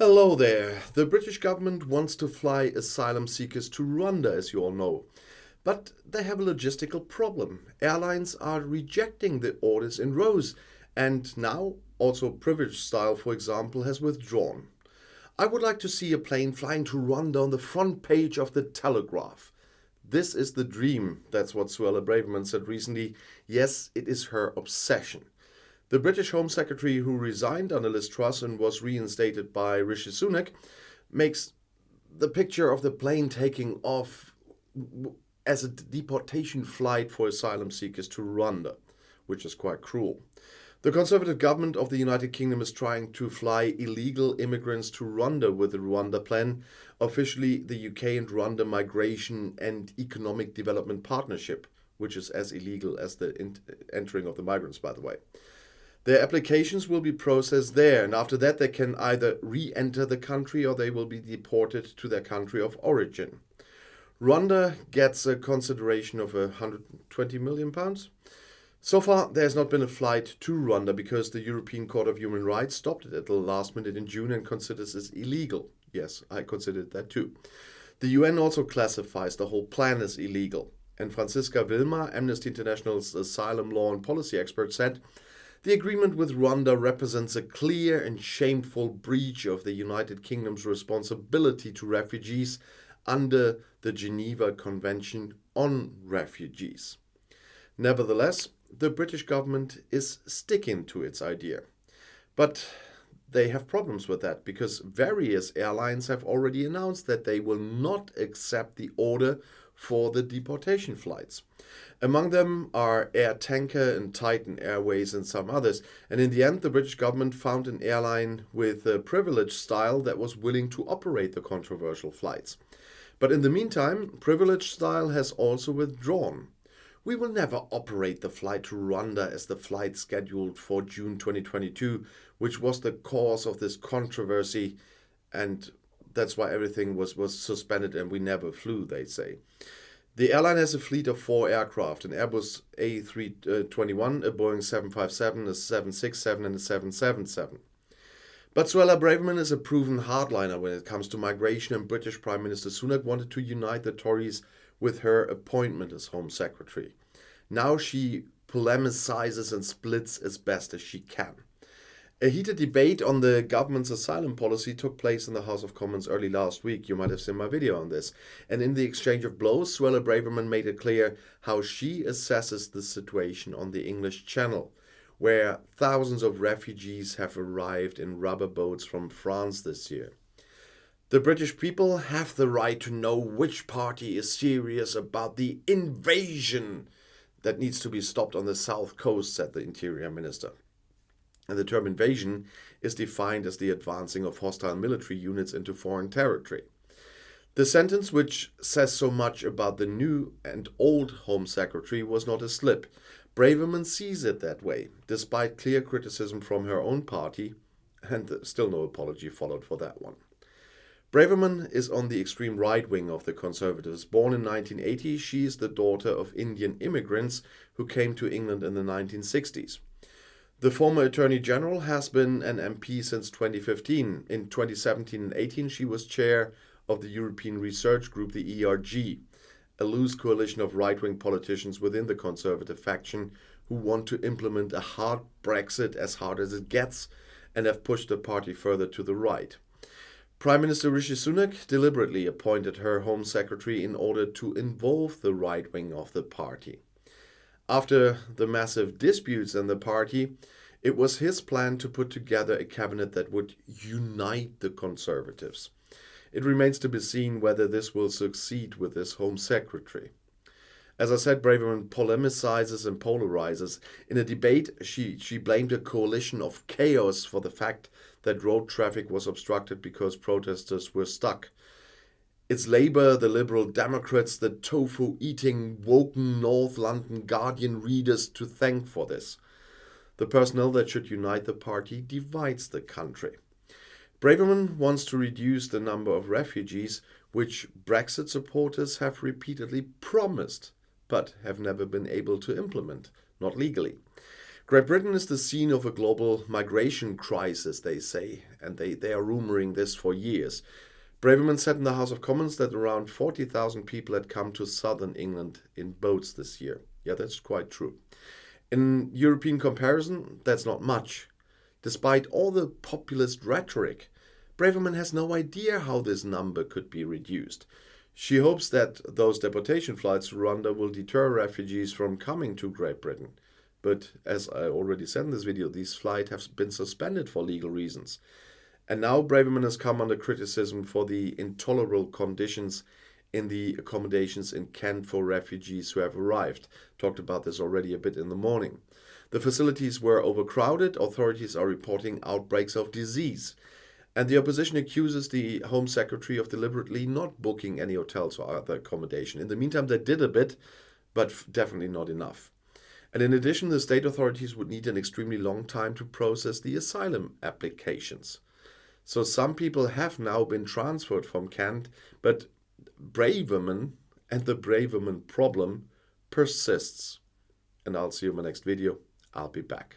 Hello there. The British government wants to fly asylum seekers to Rwanda, as you all know. But they have a logistical problem. Airlines are rejecting the orders in rows, and now also privilege style, for example, has withdrawn. I would like to see a plane flying to Rwanda on the front page of the Telegraph. This is the dream, that's what Suella Braverman said recently. Yes, it is her obsession. The British Home Secretary, who resigned under Liz Truss and was reinstated by Rishi Sunak, makes the picture of the plane taking off as a deportation flight for asylum seekers to Rwanda, which is quite cruel. The Conservative government of the United Kingdom is trying to fly illegal immigrants to Rwanda with the Rwanda Plan, officially the UK and Rwanda Migration and Economic Development Partnership, which is as illegal as the entering of the migrants, by the way. Their applications will be processed there, and after that they can either re-enter the country or they will be deported to their country of origin. Rwanda gets a consideration of £120 million. So far, there has not been a flight to Rwanda because the European Court of Human Rights stopped it at the last minute in June and considers it illegal. Yes, I considered that too. The UN also classifies the whole plan as illegal. And Franziska Wilmer, Amnesty International's asylum law and policy expert, said, "The agreement with Rwanda represents a clear and shameful breach of the United Kingdom's responsibility to refugees under the Geneva Convention on Refugees." Nevertheless, the British government is sticking to its idea. But they have problems with that because various airlines have already announced that they will not accept the order for the deportation flights. Among them are Air Tanker and Titan Airways and some others. And in the end, the British government found an airline with a privilege style that was willing to operate the controversial flights. But in the meantime, privilege style has also withdrawn. "We will never operate the flight to Rwanda as the flight scheduled for June 2022, which was the cause of this controversy, and that's why everything was suspended and we never flew," they say. The airline has a fleet of 4 aircraft, an Airbus A321, a Boeing 757, a 767 and a 777. But Suella Braverman is a proven hardliner when it comes to migration, and British Prime Minister Sunak wanted to unite the Tories with her appointment as Home Secretary. Now she polemicizes and splits as best as she can. A heated debate on the government's asylum policy took place in the House of Commons early last week. You might have seen my video on this. And in the exchange of blows, Suella Braverman made it clear how she assesses the situation on the English Channel, where thousands of refugees have arrived in rubber boats from France this year. "The British people have the right to know which party is serious about the invasion that needs to be stopped on the south coast," said the Interior Minister. And the term invasion is defined as the advancing of hostile military units into foreign territory. The sentence, which says so much about the new and old Home Secretary, was not a slip. Braverman sees it that way, despite clear criticism from her own party, and still no apology followed for that one. Braverman is on the extreme right wing of the Conservatives. Born in 1980, she is the daughter of Indian immigrants who came to England in the 1960s. The former Attorney General has been an MP since 2015. In 2017 and 18, she was chair of the European Research Group, the ERG, a loose coalition of right-wing politicians within the Conservative faction who want to implement a hard Brexit, as hard as it gets, and have pushed the party further to the right. Prime Minister Rishi Sunak deliberately appointed her Home Secretary in order to involve the right wing of the party. After the massive disputes in the party, it was his plan to put together a cabinet that would unite the Conservatives. It remains to be seen whether this will succeed with this Home Secretary. As I said, Braverman polemicizes and polarizes. In a debate, she blamed a coalition of chaos for the fact that road traffic was obstructed because protesters were stuck. It's Labour, the Liberal Democrats, the tofu-eating, woken North London Guardian readers to thank for this. The personnel that should unite the party divides the country. Braverman wants to reduce the number of refugees, which Brexit supporters have repeatedly promised, but have never been able to implement, not legally. Great Britain is the scene of a global migration crisis, they say, and they are rumoring this for years. Braverman said in the House of Commons that around 40,000 people had come to southern England in boats this year. Yeah, that's quite true. In European comparison, that's not much. Despite all the populist rhetoric, Braverman has no idea how this number could be reduced. She hopes that those deportation flights to Rwanda will deter refugees from coming to Great Britain. But as I already said in this video, these flights have been suspended for legal reasons. And now Braverman has come under criticism for the intolerable conditions in the accommodations in Kent for refugees who have arrived. Talked about this already a bit in the morning. The facilities were overcrowded. Authorities are reporting outbreaks of disease. And the opposition accuses the Home Secretary of deliberately not booking any hotels or other accommodation. In the meantime, they did a bit, but definitely not enough. And in addition, the state authorities would need an extremely long time to process the asylum applications. So some people have now been transferred from Kent, but Braverman and the Braverman problem persists. And I'll see you in my next video. I'll be back.